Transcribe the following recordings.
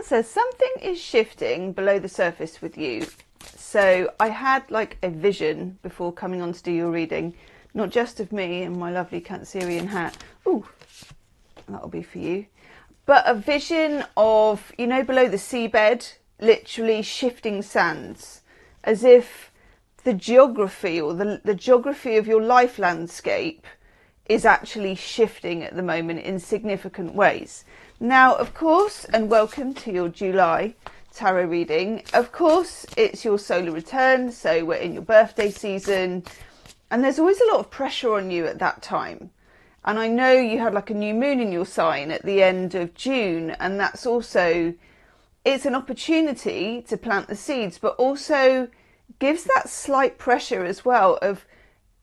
Cancer, something is shifting below the surface with you. So I had like a vision before coming on to do your reading, not just of me and my lovely Cancerian hat. Ooh, that'll be for you. But a vision of, you know, below the seabed, literally shifting sands, as if the geography or the geography of your life landscape is actually shifting at the moment in significant ways. Now, of course, and welcome to your July tarot reading. Of course, it's your solar return, so we're in your birthday season, and there's always a lot of pressure on you at that time. And I know you had like a new moon in your sign at the end of June, and that's also, it's an opportunity to plant the seeds, but also gives that slight pressure as well of,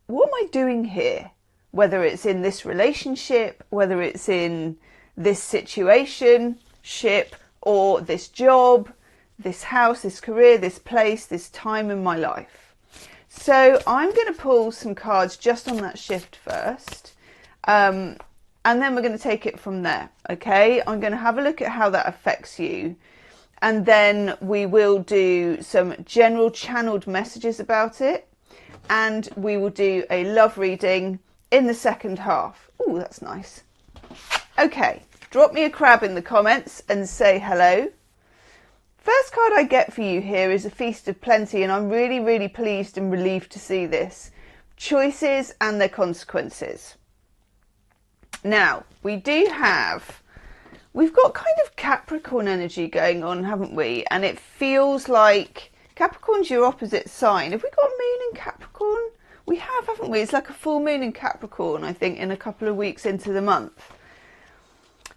what am I doing here? Whether it's in this relationship, whether it's in this situation, or this job, this house, this career, this place, this time in my life. So I'm going to pull some cards just on that shift first. And then we're going to take it from there. Okay, I'm going to have a look at how that affects you. And then we will do some general channeled messages about it. And we will do a love reading in the second half. Oh, that's nice. Okay, drop me a crab in the comments and say hello. First card I get for you here is a Feast of Plenty, and I'm really, really pleased and relieved to see this. Choices and their consequences. Now, we've got kind of Capricorn energy going on, haven't we? And it feels like Capricorn's your opposite sign. Have we got a moon in Capricorn? We have, haven't we? It's like a full moon in Capricorn, I think, in a couple of weeks into the month.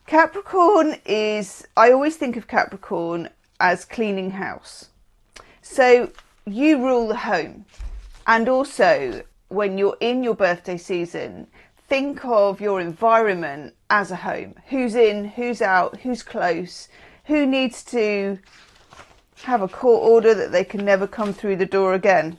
Capricorn is, I always think of Capricorn as cleaning house. So you rule the home. And also, when you're in your birthday season, think of your environment as a home. Who's in, who's out, who's close, who needs to have a court order that they can never come through the door again.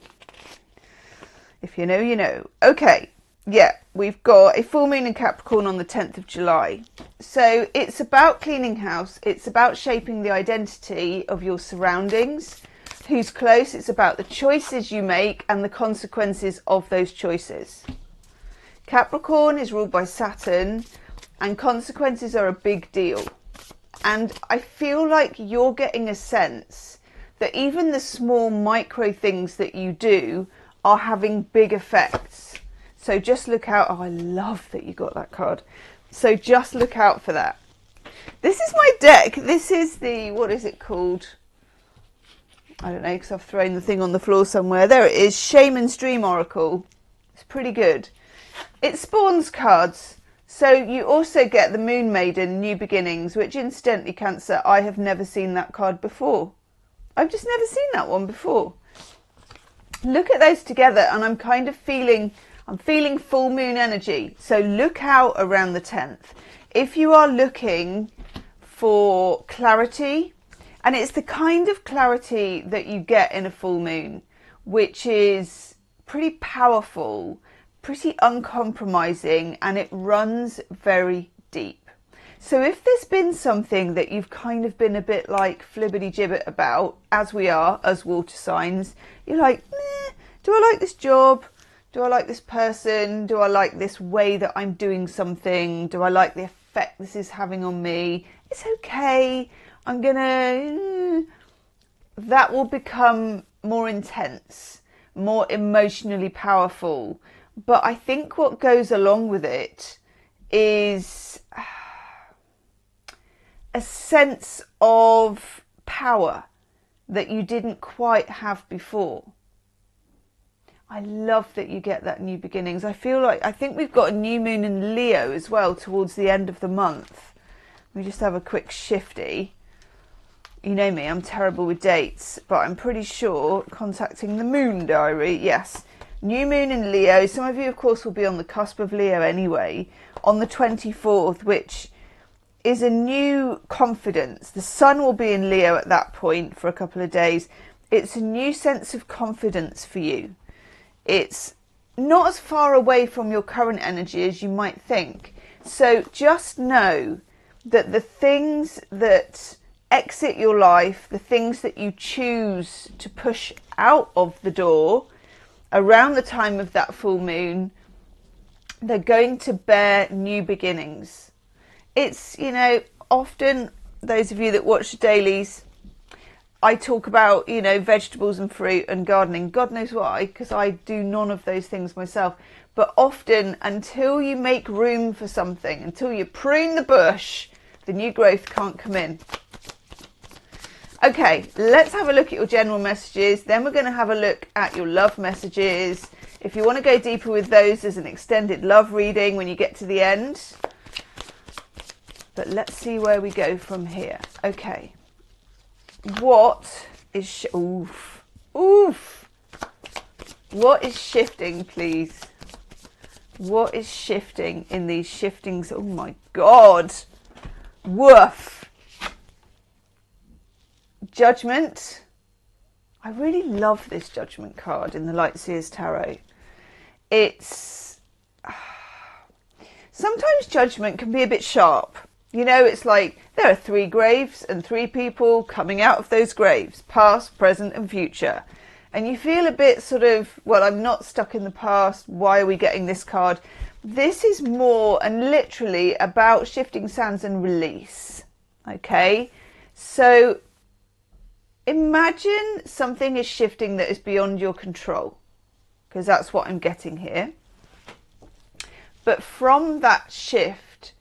If you know, you know. Okay, yeah, we've got a full moon in Capricorn on the 10th of July. So it's about cleaning house. It's about shaping the identity of your surroundings. Who's close? It's about the choices you make and the consequences of those choices. Capricorn is ruled by Saturn, and consequences are a big deal. And I feel like you're getting a sense that even the small micro things that you do are having big effects. So just look out. Oh, I love that you got that card. So just look out for that. This is my deck. This is the, what is it called? I don't know, because I've thrown the thing on the floor somewhere. There it is, Shaman's Dream Oracle. It's pretty good. It spawns cards. So you also get the Moon Maiden, New Beginnings, which incidentally, Cancer, I have never seen that card before. I've just never seen that one before. Look at those together, and I'm kind of feeling, I'm feeling full moon energy. So look out around the 10th. If you are looking for clarity, and it's the kind of clarity that you get in a full moon, which is pretty powerful, pretty uncompromising, and it runs very deep. So if there's been something that you've kind of been a bit like flibbity-gibbet about, as we are, as water signs, you're like, do I like this job? Do I like this person? Do I like this way that I'm doing something? Do I like the effect this is having on me? It's okay. I'm gonna... That will become more intense, more emotionally powerful. But I think what goes along with it is a sense of power that you didn't quite have before. I love that you get that New Beginnings. I think we've got a new moon in Leo as well towards the end of the month. We just have a quick shifty. You know me, I'm terrible with dates, but I'm pretty sure contacting the moon diary, yes. New moon in Leo. Some of you, of course, will be on the cusp of Leo anyway, on the 24th, which is a new confidence. The sun will be in Leo at that point for a couple of days. It's a new sense of confidence for you. It's not as far away from your current energy as you might think. So just know that the things that exit your life, the things that you choose to push out of the door around the time of that full moon, they're going to bear new beginnings. It's, you know, often those of you that watch the dailies, I talk about, you know, vegetables and fruit and gardening. God knows why, because I do none of those things myself. But often, until you make room for something, until you prune the bush, the new growth can't come in. Okay, let's have a look at your general messages. Then we're going to have a look at your love messages. If you want to go deeper with those, there's an extended love reading when you get to the end. But let's see where we go from here. Okay. What is... Oof. Oof. What is shifting, please? What is shifting in these shiftings? Oh my God. Woof. Judgment. I really love this Judgment card in the Lightseers Tarot. It's... Sometimes Judgment can be a bit sharp. You know, it's like there are 3 graves and 3 people coming out of those graves, past, present and future. And you feel a bit sort of, well, I'm not stuck in the past. Why are we getting this card? This is more and literally about shifting sands and release. Okay, so imagine something is shifting that is beyond your control, because that's what I'm getting here. But from that shift,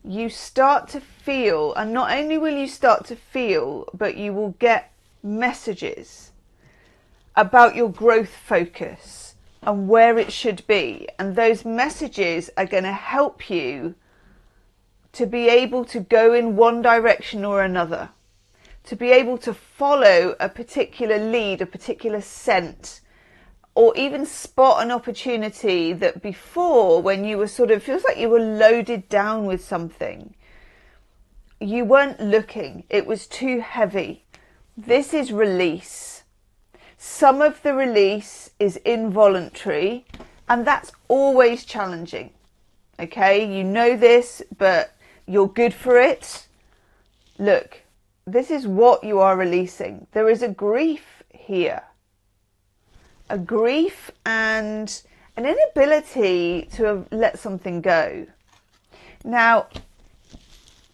you start to feel, and not only will you start to feel, but you will get messages about your growth focus and where it should be. And those messages are going to help you to be able to go in one direction or another, to be able to follow a particular lead, a particular scent, or even spot an opportunity that before, when you were sort of, feels like you were loaded down with something, you weren't looking, it was too heavy. This is release. Some of the release is involuntary, and that's always challenging. Okay, you know this, but you're good for it. Look, this is what you are releasing. There is a grief here. A grief and an inability to let something go. Now,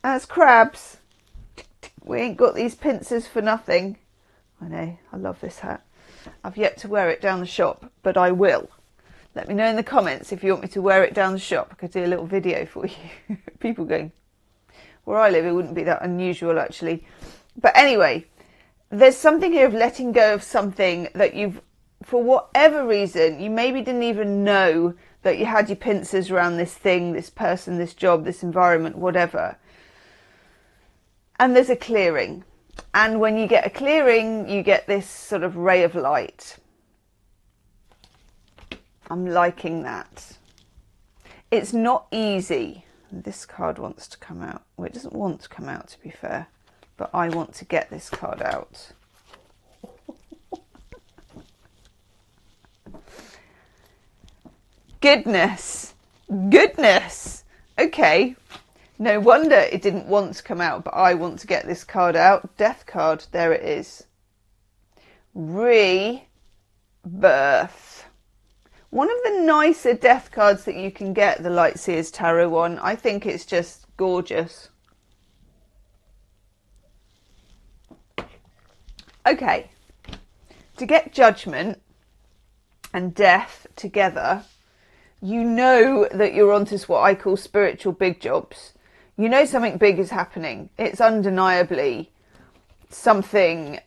as crabs, we ain't got these pincers for nothing. I know, I love this hat. I've yet to wear it down the shop, but I will. Let me know in the comments if you want me to wear it down the shop. I could do a little video for you. People going, where I live, it wouldn't be that unusual actually. But anyway, there's something here of letting go of something that you've, for whatever reason, you maybe didn't even know that you had your pincers around this thing, this person, this job, this environment, whatever. And there's a clearing. And when you get a clearing, you get this sort of ray of light. I'm liking that. It's not easy. This card wants to come out. Well, it doesn't want to come out, to be fair. But I want to get this card out. Goodness. Goodness. Okay. No wonder it didn't want to come out, but I want to get this card out. Death card. There it is. Rebirth. One of the nicer death cards that you can get, the Lightseers Tarot one. I think it's just gorgeous. Okay. To get judgment and death together, you know that you're onto what I call spiritual big jobs. You know something big is happening. It's undeniably something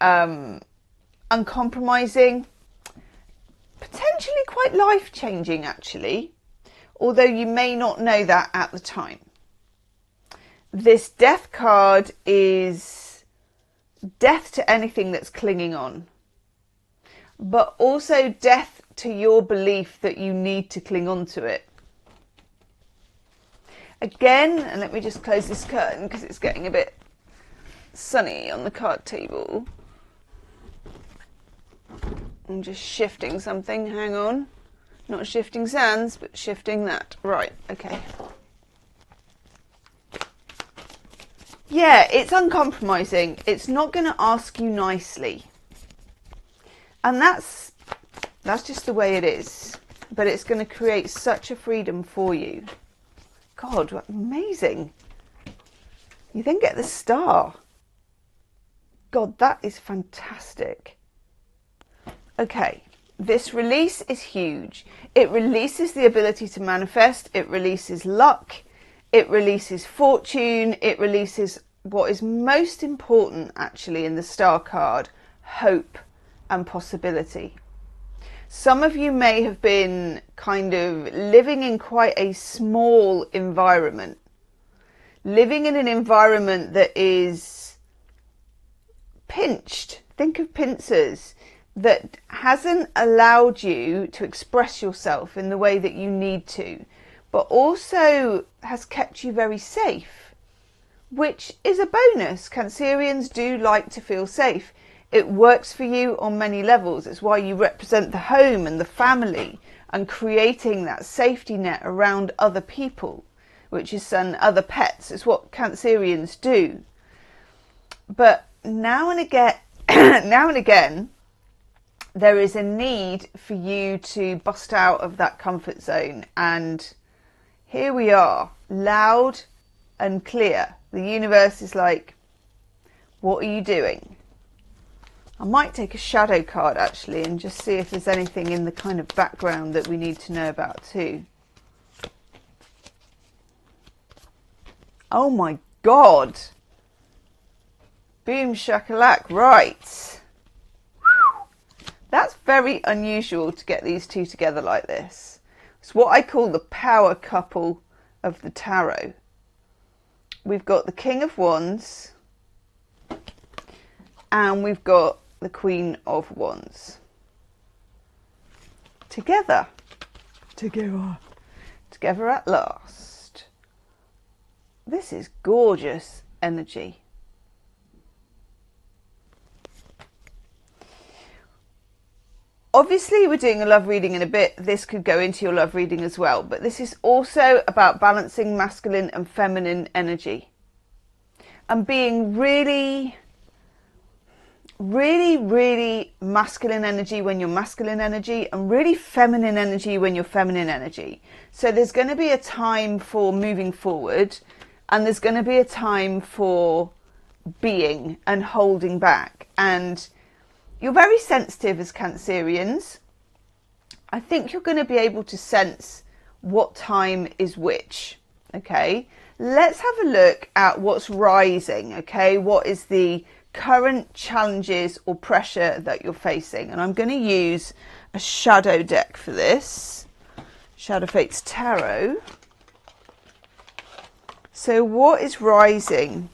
uncompromising, potentially quite life-changing actually, although you may not know that at the time. This death card is death to anything that's clinging on, but also death to your belief that you need to cling on to it. Again, and let me just close this curtain because it's getting a bit sunny on the card table. I'm just shifting something, hang on. Not shifting sands, but shifting that. Right, okay. Yeah, it's uncompromising. It's not going to ask you nicely. And that's just the way it is. But it's going to create such a freedom for you. God, what amazing. You then get the star. God, that is fantastic. Okay, this release is huge. It releases the ability to manifest. It releases luck. It releases fortune. It releases what is most important actually in the star card, hope and possibility. Some of you may have been kind of living in quite a small environment, living in an environment that is pinched. Think of pincers, that hasn't allowed you to express yourself in the way that you need to, but also has kept you very safe, which is a bonus. Cancerians do like to feel safe. It works for you on many levels. It's why you represent the home and the family and creating that safety net around other people, which is other pets. It's what Cancerians do. But now and again, there is a need for you to bust out of that comfort zone. And here we are, loud and clear. The universe is like, what are you doing? I might take a shadow card actually and just see if there's anything in the kind of background that we need to know about too. Oh my God. Boom shakalak, right. That's very unusual to get these two together like this. It's what I call the power couple of the tarot. We've got the King of Wands and we've got the Queen of Wands. Together at last. This is gorgeous energy. Obviously, we're doing a love reading in a bit. This could go into your love reading as well. But this is also about balancing masculine and feminine energy. And being really, really, really masculine energy when you're masculine energy. And really feminine energy when you're feminine energy. So there's going to be a time for moving forward. And there's going to be a time for being and holding back. And you're very sensitive as Cancerians. I think you're going to be able to sense what time is which. Okay, let's have a look at what's rising. Okay, what is the current challenges or pressure that you're facing? And I'm going to use a shadow deck for this. Shadow Fates Tarot. So what is rising?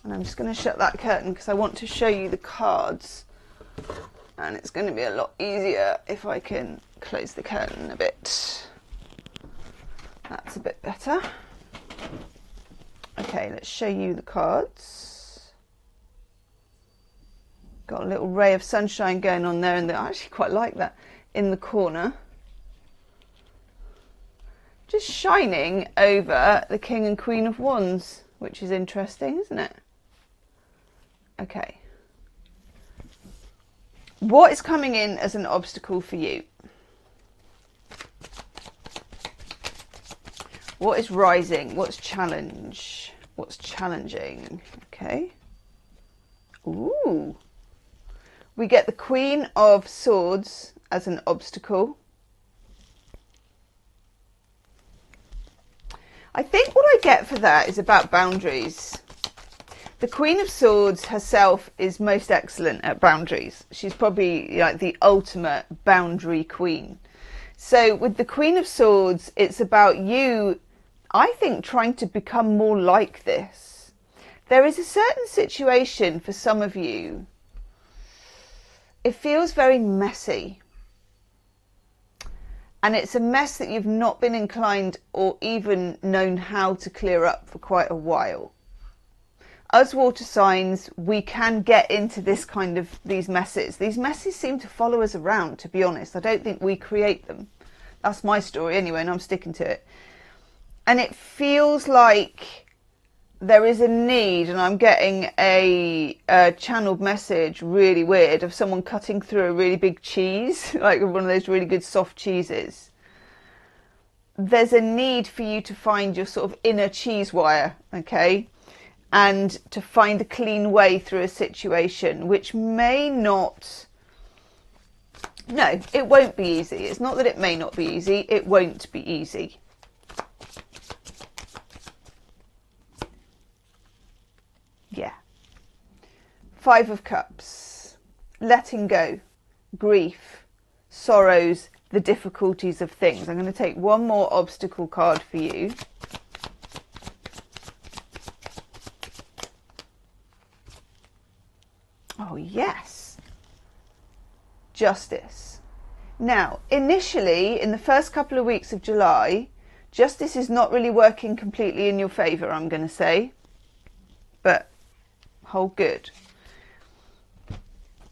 And I'm just going to shut that curtain because I want to show you the cards. And it's going to be a lot easier if I can close the curtain a bit. That's a bit better. Okay, let's show you the cards. Got a little ray of sunshine going on there, and I actually quite like that in the corner. Just shining over the King and Queen of Wands, which is interesting, isn't it? Okay. What is coming in as an obstacle for you? What is rising? What's challenge? What's challenging? Okay. Ooh. We get the Queen of Swords as an obstacle. I think what I get for that is about boundaries. The Queen of Swords herself is most excellent at boundaries. She's probably like the ultimate boundary queen. So with the Queen of Swords, it's about you, I think, trying to become more like this. There is a certain situation for some of you. It feels very messy. And it's a mess that you've not been inclined or even known how to clear up for quite a while. As water signs, we can get into this kind of these messes. These messes seem to follow us around, to be honest. I don't think we create them. That's my story anyway, and I'm sticking to it. And it feels like there is a need, and I'm getting a channeled message, really weird, of someone cutting through a really big cheese, like one of those really good soft cheeses. There's a need for you to find your sort of inner cheese wire, okay? And to find a clean way through a situation, which may not... No, it won't be easy. It's not that it may not be easy, it won't be easy. Yeah. 5 of Cups. Letting go. Grief. Sorrows. The difficulties of things. I'm going to take one more obstacle card for you. Oh, yes. Justice. Now, initially, in the first couple of weeks of July, justice is not really working completely in your favour, I'm going to say. But hold good.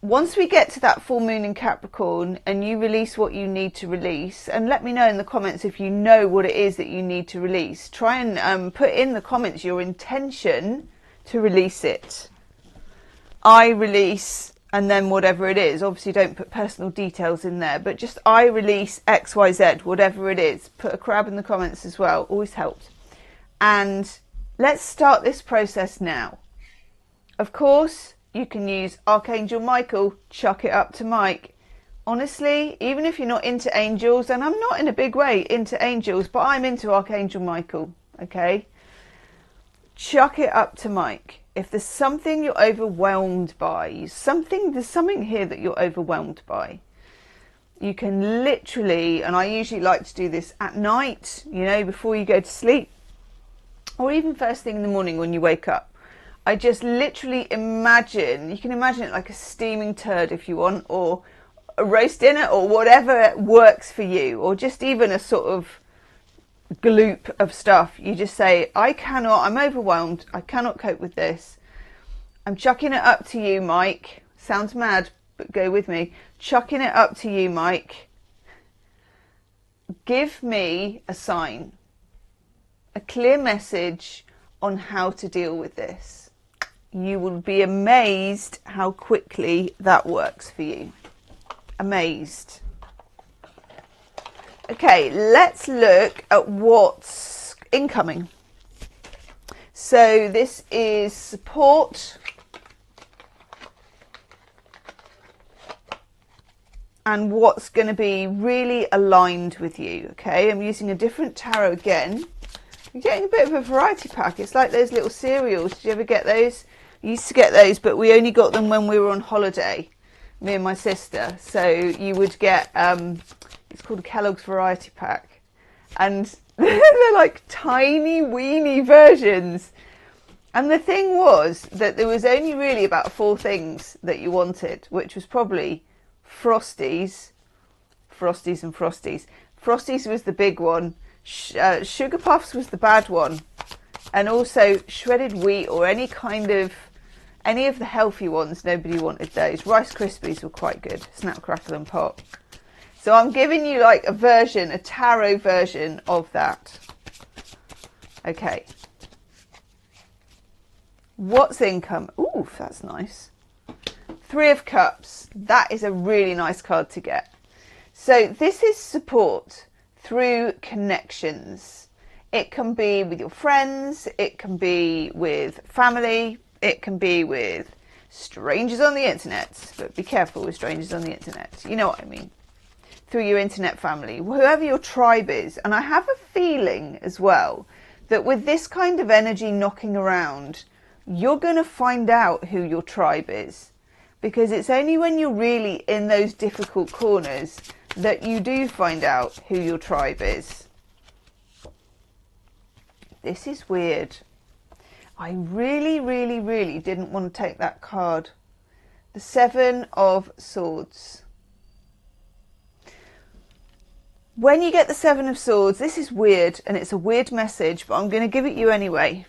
Once we get to that full moon in Capricorn and you release what you need to release, and let me know in the comments if you know what it is that you need to release. Try and put in the comments your intention to release it. I release, and then whatever it is. Obviously don't put personal details in there, but just I release XYZ, whatever it is. Put a crab in the comments as well, always helps. And let's start this process now. Of course, you can use Archangel Michael, chuck it up to Mike. Honestly, even if you're not into angels, and I'm not in a big way into angels, but I'm into Archangel Michael, okay? Chuck it up to Mike. If there's something you're overwhelmed by, there's something here that you're overwhelmed by, you can literally, and I usually like to do this at night, you know, before you go to sleep, or even first thing in the morning when you wake up. I just literally imagine, you can imagine it like a steaming turd if you want, or a roast dinner, or whatever works for you, or just even a sort of gloop of stuff. You just say, I'm overwhelmed, I cannot cope with this. I'm chucking it up to you, Mike. Sounds mad, but go with me. Chucking it up to you, Mike. Give me a sign, a clear message on how to deal with this. You will be amazed how quickly that works for you. Amazed. Okay, let's look at what's incoming. So this is support and what's going to be really aligned with you. Okay, I'm using a different tarot again. You're getting a bit of a variety pack. It's like those little cereals. Did you ever get those? I used to get those, but we only got them when we were on holiday, me and my sister. So you would get, it's called a Kellogg's Variety Pack. And they're like tiny, weeny versions. And the thing was that there was only really about 4 things that you wanted, which was probably Frosties and Frosties. Frosties was the big one. Sugar Puffs was the bad one. And also shredded wheat or any of the healthy ones, nobody wanted those. Rice Krispies were quite good. Snap, crackle and pop. So I'm giving you like a tarot version of that. Okay. What's income? Ooh, that's nice. 3 of Cups. That is a really nice card to get. So this is support through connections. It can be with your friends. It can be with family. It can be with strangers on the internet. But be careful with strangers on the internet. You know what I mean. Through your internet family, whoever your tribe is. And I have a feeling as well that with this kind of energy knocking around, you're going to find out who your tribe is. Because it's only when you're really in those difficult corners that you do find out who your tribe is. This is weird. I really, really, really didn't want to take that card. The 7 of Swords. When you get the 7 of Swords, this is weird and it's a weird message, but I'm going to give it you anyway.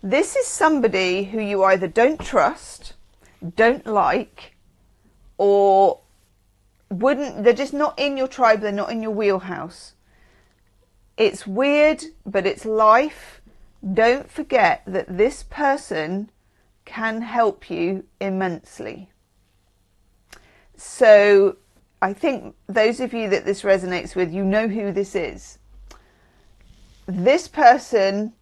This is somebody who you either don't trust, don't like, or they're just not in your tribe, they're not in your wheelhouse. It's weird, but it's life. don't forget that this person can help you immensely. So I think those of you that this resonates with, you know who this is. This person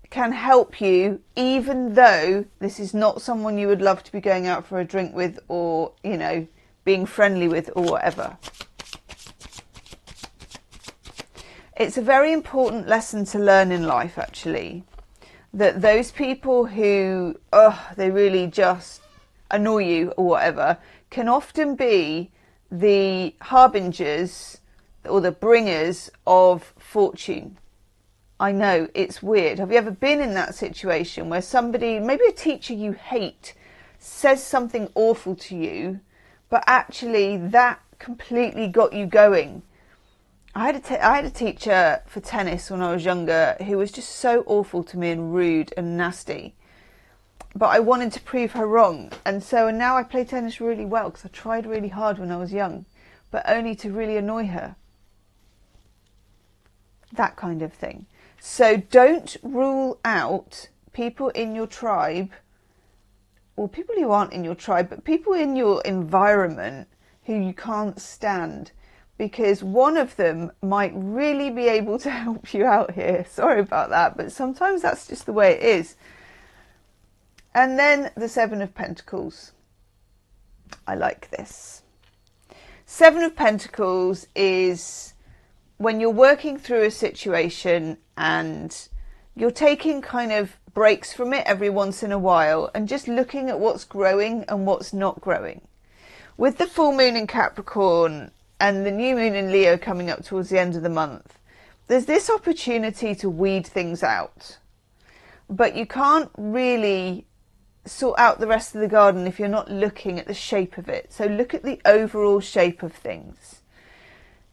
can help you, even though this is not someone you would love to be going out for a drink with, or, you know, being friendly with, or whatever. It's a very important lesson to learn in life, actually, that those people who, they really just annoy you or whatever, can often be the harbingers or the bringers of fortune. I know, it's weird. Have you ever been in that situation where somebody, maybe a teacher you hate, says something awful to you, but actually that completely got you going? I had a teacher for tennis when I was younger who was just so awful to me and rude and nasty. But I wanted to prove her wrong. And now I play tennis really well because I tried really hard when I was young, but only to really annoy her. That kind of thing. So don't rule out people in your tribe, or people who aren't in your tribe, but people in your environment who you can't stand, because one of them might really be able to help you out here. Sorry about that, but sometimes that's just the way it is. And then the Seven of Pentacles. I like this. Seven of Pentacles is when you're working through a situation and you're taking kind of breaks from it every once in a while and just looking at what's growing and what's not growing. With the full moon in Capricorn and the new moon in Leo coming up towards the end of the month, there's this opportunity to weed things out. But you can't really sort out the rest of the garden if you're not looking at the shape of it. So look at the overall shape of things.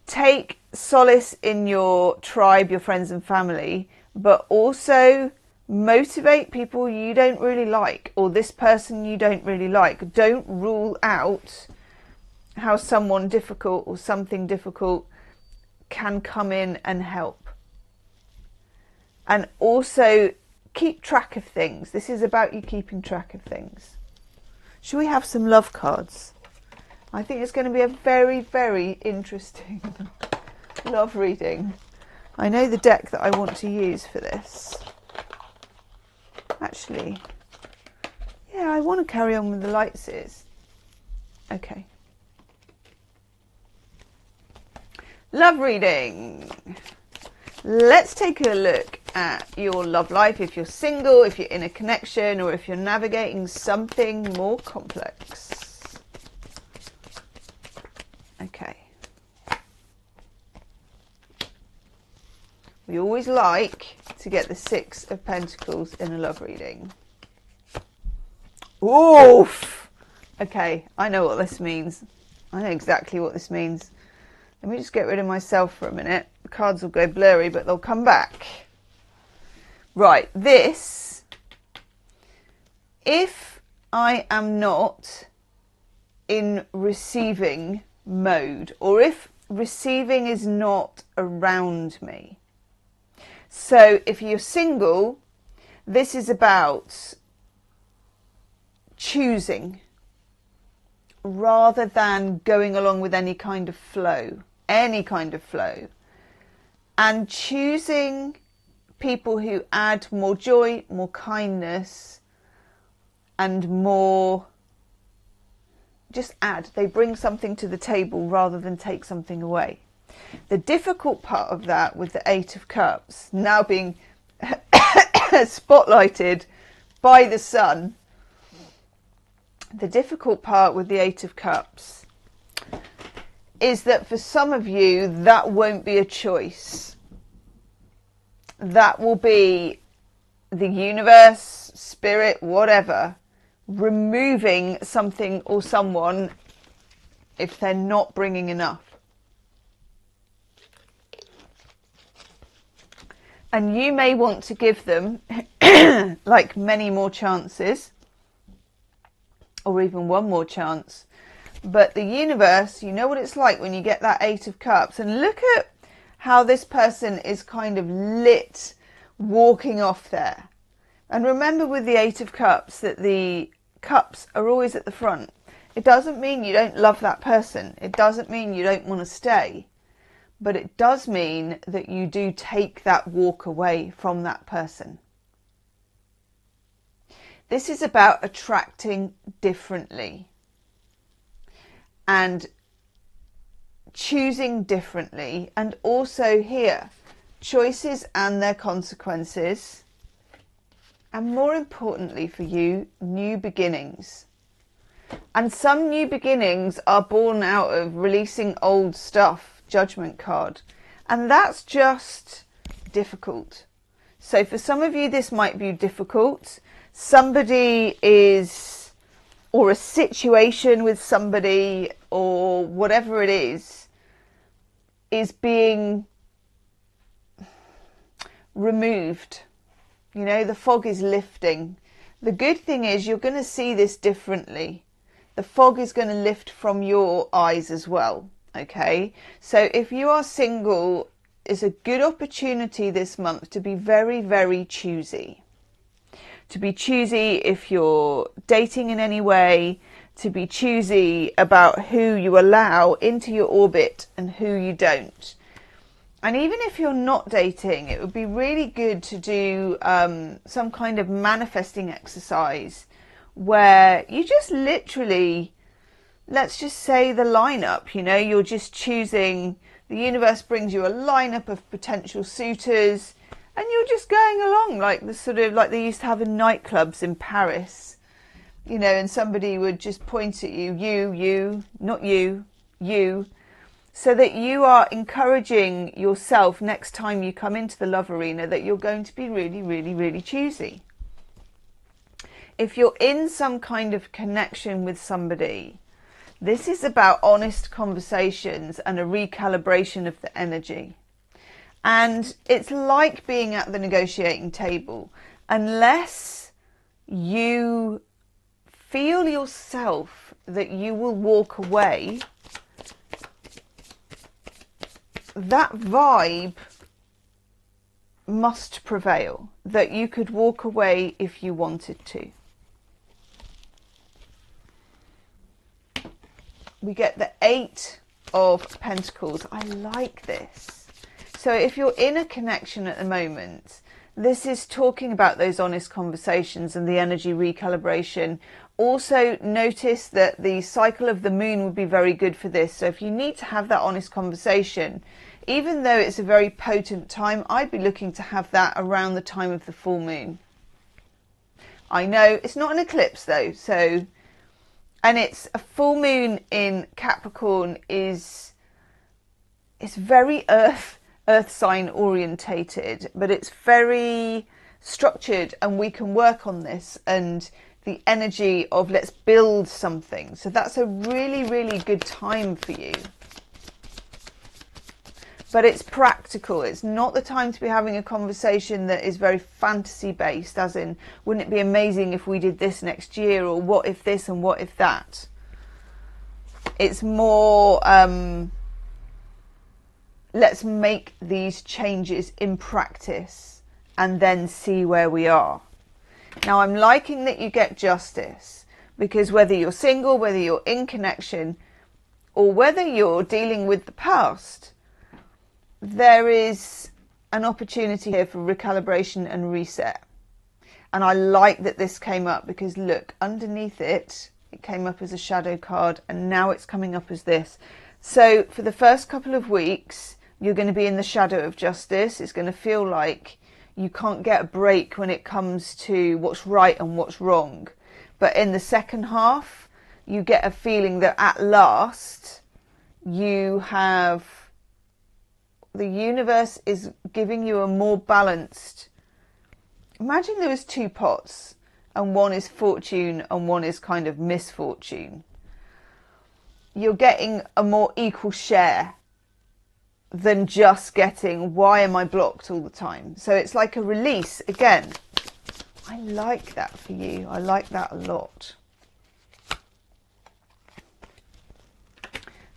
Take solace in your tribe, your friends and family, but also motivate people you don't really like, or this person you don't really like. Don't rule out how someone difficult or something difficult can come in and help. And also keep track of things. This is about you keeping track of things. Should we have some love cards? I think it's going to be a very, very interesting love reading. I know the deck that I want to use for this. Actually, yeah, I want to carry on with the light seers. Okay. Love reading. Let's take a look at your love life. If you're single, if you're in a connection, or if you're navigating something more complex. Okay. We always like to get the Six of Pentacles in a love reading. Oof! Okay, I know what this means. I know exactly what this means. Let me just get rid of myself for a minute. The cards will go blurry, but they'll come back. Right, this, if I am not in receiving mode, or if receiving is not around me. So if you're single, this is about choosing rather than going along with any kind of flow, and choosing people who add more joy, more kindness, and more, just add. They bring something to the table rather than take something away. The difficult part of that, with the Eight of Cups now being spotlighted by the sun, the difficult part with the Eight of Cups is that for some of you, that won't be a choice. That will be the universe, spirit, whatever, removing something or someone if they're not bringing enough. And you may want to give them like many more chances, or even one more chance. But the universe, you know what it's like when you get that Eight of Cups. And look at how this person is kind of lit walking off there. And remember with the Eight of Cups that the cups are always at the front. It doesn't mean you don't love that person. It doesn't mean you don't want to stay. But it does mean that you do take that walk away from that person. This is about attracting differently and choosing differently, and also here, choices and their consequences, and more importantly for you, new beginnings. And some new beginnings are born out of releasing old stuff, Judgment card, and that's just difficult. So for some of you this might be difficult. Somebody is, or a situation with somebody, or whatever it is being removed. You know, the fog is lifting. The good thing is you're going to see this differently. The fog is going to lift from your eyes as well. Okay, so if you are single, it's a good opportunity this month to be very, very choosy. To be choosy if you're dating in any way, to be choosy about who you allow into your orbit and who you don't. And even if you're not dating, it would be really good to do some kind of manifesting exercise where you just literally, let's just say the lineup, you know, you're just choosing, the universe brings you a lineup of potential suitors and you're just going along like the sort of, like they used to have in nightclubs in Paris, you know, and somebody would just point at you, you, not you, you, so that you are encouraging yourself next time you come into the love arena that you're going to be really, really, really choosy. If you're in some kind of connection with somebody, this is about honest conversations and a recalibration of the energy. And it's like being at the negotiating table. Unless you feel yourself that you will walk away, that vibe must prevail, that you could walk away if you wanted to. We get the Eight of Pentacles. I like this. So if you're in a connection at the moment, this is talking about those honest conversations and the energy recalibration. Also notice that the cycle of the moon would be very good for this. So if you need to have that honest conversation, even though it's a very potent time, I'd be looking to have that around the time of the full moon. I know it's not an eclipse though, so, and it's a full moon in Capricorn is very earth sign orientated, but it's very structured and we can work on this and the energy of let's build something. So that's a really, really good time for you. But it's practical. It's not the time to be having a conversation that is very fantasy based, as in, wouldn't it be amazing if we did this next year, or what if this and what if that? It's more, let's make these changes in practice and then see where we are. Now, I'm liking that you get justice, because whether you're single, whether you're in connection, or whether you're dealing with the past, there is an opportunity here for recalibration and reset. And I like that this came up, because look, underneath it, it came up as a shadow card, and now it's coming up as this. So for the first couple of weeks, you're going to be in the shadow of justice. It's going to feel like you can't get a break when it comes to what's right and what's wrong. But in the second half, you get a feeling that at last you have, the universe is giving you a more balanced, imagine there was two pots and one is fortune and one is kind of misfortune. You're getting a more equal share than just getting, why am I blocked all the time? So it's like a release again. I like that for you. I like that a lot.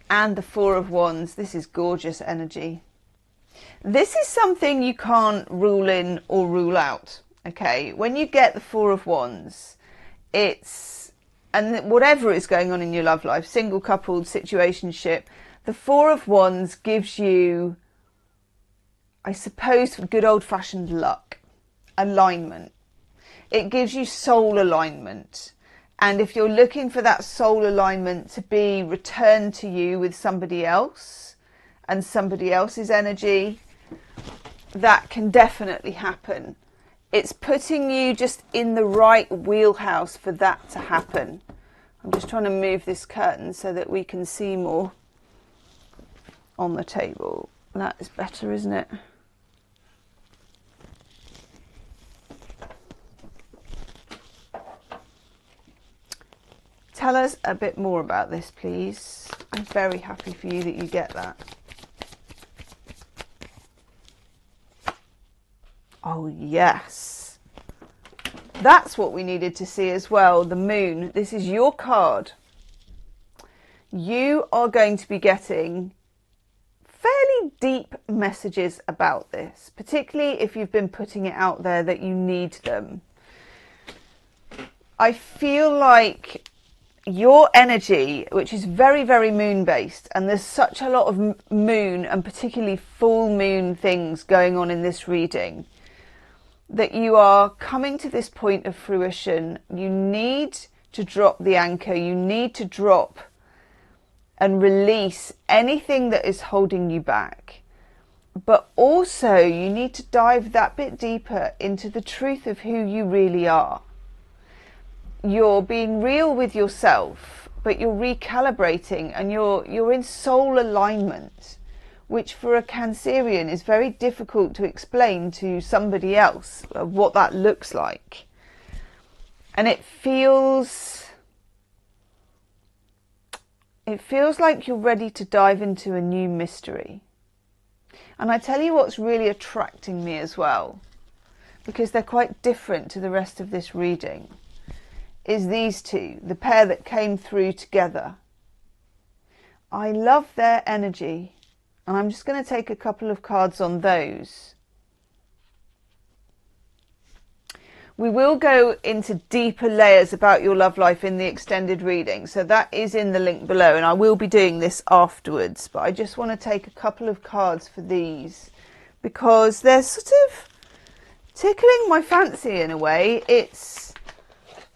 And the Four of Wands. This is gorgeous energy. This is something you can't rule in or rule out. Okay, when you get the Four of Wands, and whatever is going on in your love life, single, coupled, situationship, the Four of Wands gives you, I suppose, good old-fashioned luck, alignment. It gives you soul alignment. And if you're looking for that soul alignment to be returned to you with somebody else and somebody else's energy, that can definitely happen. It's putting you just in the right wheelhouse for that to happen. I'm just trying to move this curtain so that we can see more on the table. That is better, isn't it? Tell us a bit more about this, please. I'm very happy for you that you get that. Oh, yes. That's what we needed to see as well. The moon. This is your card. You are going to be getting fairly deep messages about this, particularly if you've been putting it out there that you need them. I feel like your energy, which is very, very moon based, and there's such a lot of moon and particularly full moon things going on in this reading, that you are coming to this point of fruition. You need to drop the anchor. You need to drop and release anything that is holding you back. But also you need to dive that bit deeper into the truth of who you really are. You're being real with yourself, but you're recalibrating, and you're in soul alignment, which for a Cancerian is very difficult to explain to somebody else what that looks like. And it feels like you're ready to dive into a new mystery. And I tell you what's really attracting me as well, because they're quite different to the rest of this reading, is these two, the pair that came through together. I love their energy, and I'm just going to take a couple of cards on those. We will go into deeper layers about your love life in the extended reading, so that is in the link below, and I will be doing this afterwards, but I just want to take a couple of cards for these because they're sort of tickling my fancy in a way.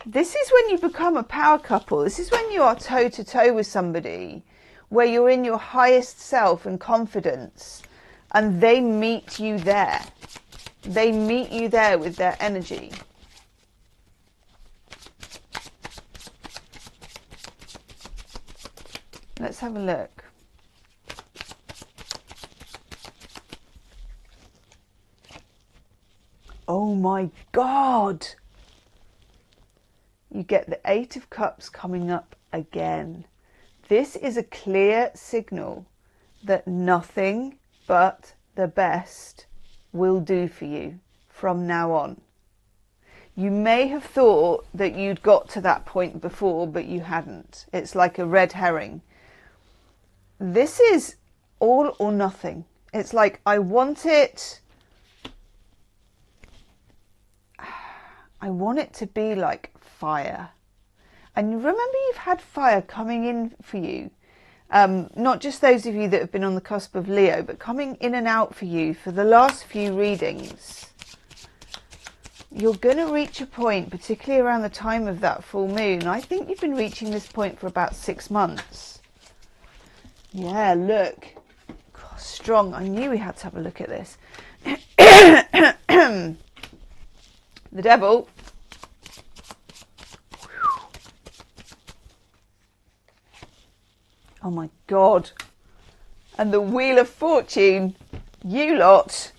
This is when you become a power couple. This is when you are toe to toe with somebody where you're in your highest self and confidence, and they meet you there. They meet you there with their energy. Let's have a look. Oh my God! You get the Eight of Cups coming up again. This is a clear signal that nothing but the best will do for you from now on. You may have thought that you'd got to that point before, but you hadn't. It's like a red herring. This is all or nothing. It's like, I want it to be like fire. And remember, you've had fire coming in for you. Not just those of you that have been on the cusp of Leo, but coming in and out for you for the last few readings. You're going to reach a point, particularly around the time of that full moon. I think you've been reaching this point for about 6 months. Yeah, look. God, strong. I knew we had to have a look at this. The Devil. Oh my God. And the Wheel of Fortune. You lot.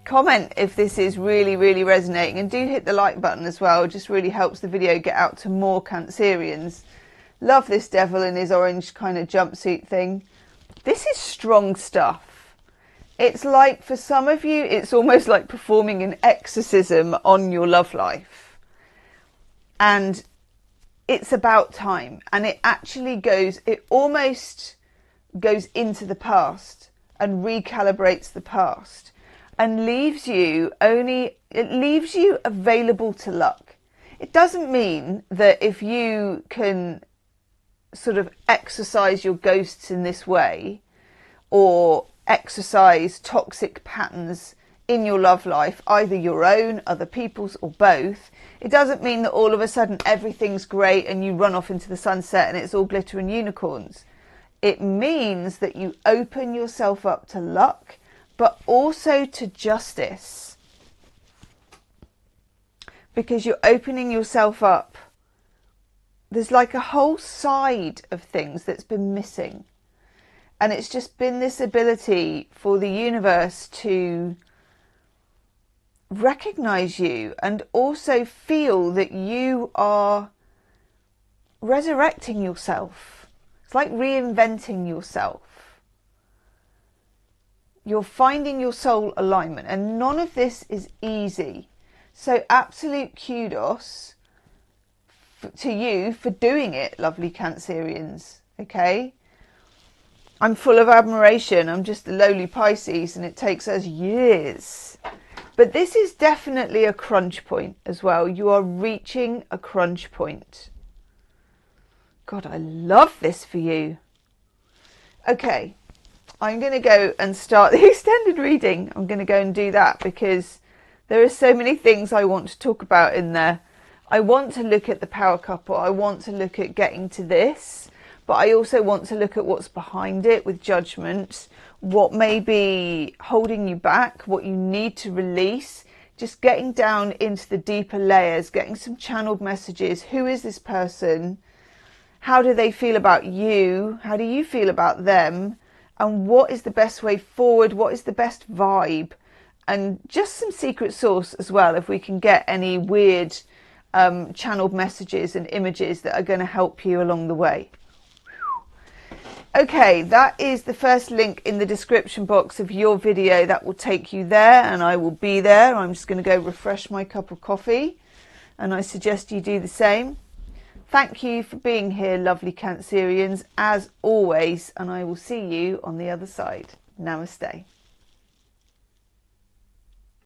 Comment if this is really, really resonating, and do hit the like button as well. It just really helps the video get out to more Cancerians. Love this devil in his orange kind of jumpsuit thing. This is strong stuff. It's like, for some of you, it's almost like performing an exorcism on your love life. And it's about time. And it actually goes, it almost goes into the past and recalibrates the past and leaves you available to luck. It doesn't mean that if you can sort of exercise your ghosts in this way, or exercise toxic patterns in your love life, either your own, other people's, or both, it doesn't mean that all of a sudden everything's great and you run off into the sunset and it's all glitter and unicorns. It means that you open yourself up to luck, but also to justice, because you're opening yourself up. There's like a whole side of things that's been missing. And it's just been this ability for the universe to recognize you and also feel that you are resurrecting yourself. It's like reinventing yourself. You're finding your soul alignment, and none of this is easy. So absolute kudos to you for doing it, lovely Cancerians. Okay? I'm full of admiration. I'm just a lowly Pisces and it takes us years. But this is definitely a crunch point as well. You are reaching a crunch point. God, I love this for you. Okay, I'm going to go and start the extended reading. I'm going to go and do that because there are so many things I want to talk about in there. I want to look at the power couple. I want to look at getting to this. But I also want to look at what's behind it with judgment, what may be holding you back, what you need to release, just getting down into the deeper layers, getting some channeled messages. Who is this person? How do they feel about you? How do you feel about them? And what is the best way forward? What is the best vibe? And just some secret source as well, if we can get any weird channeled messages and images that are going to help you along the way. Okay, that is the first link in the description box of your video. That will take you there, and I will be there. I'm just going to go refresh my cup of coffee, and I suggest you do the same. Thank you for being here, lovely Cancerians, as always, and I will see you on the other side. Namaste.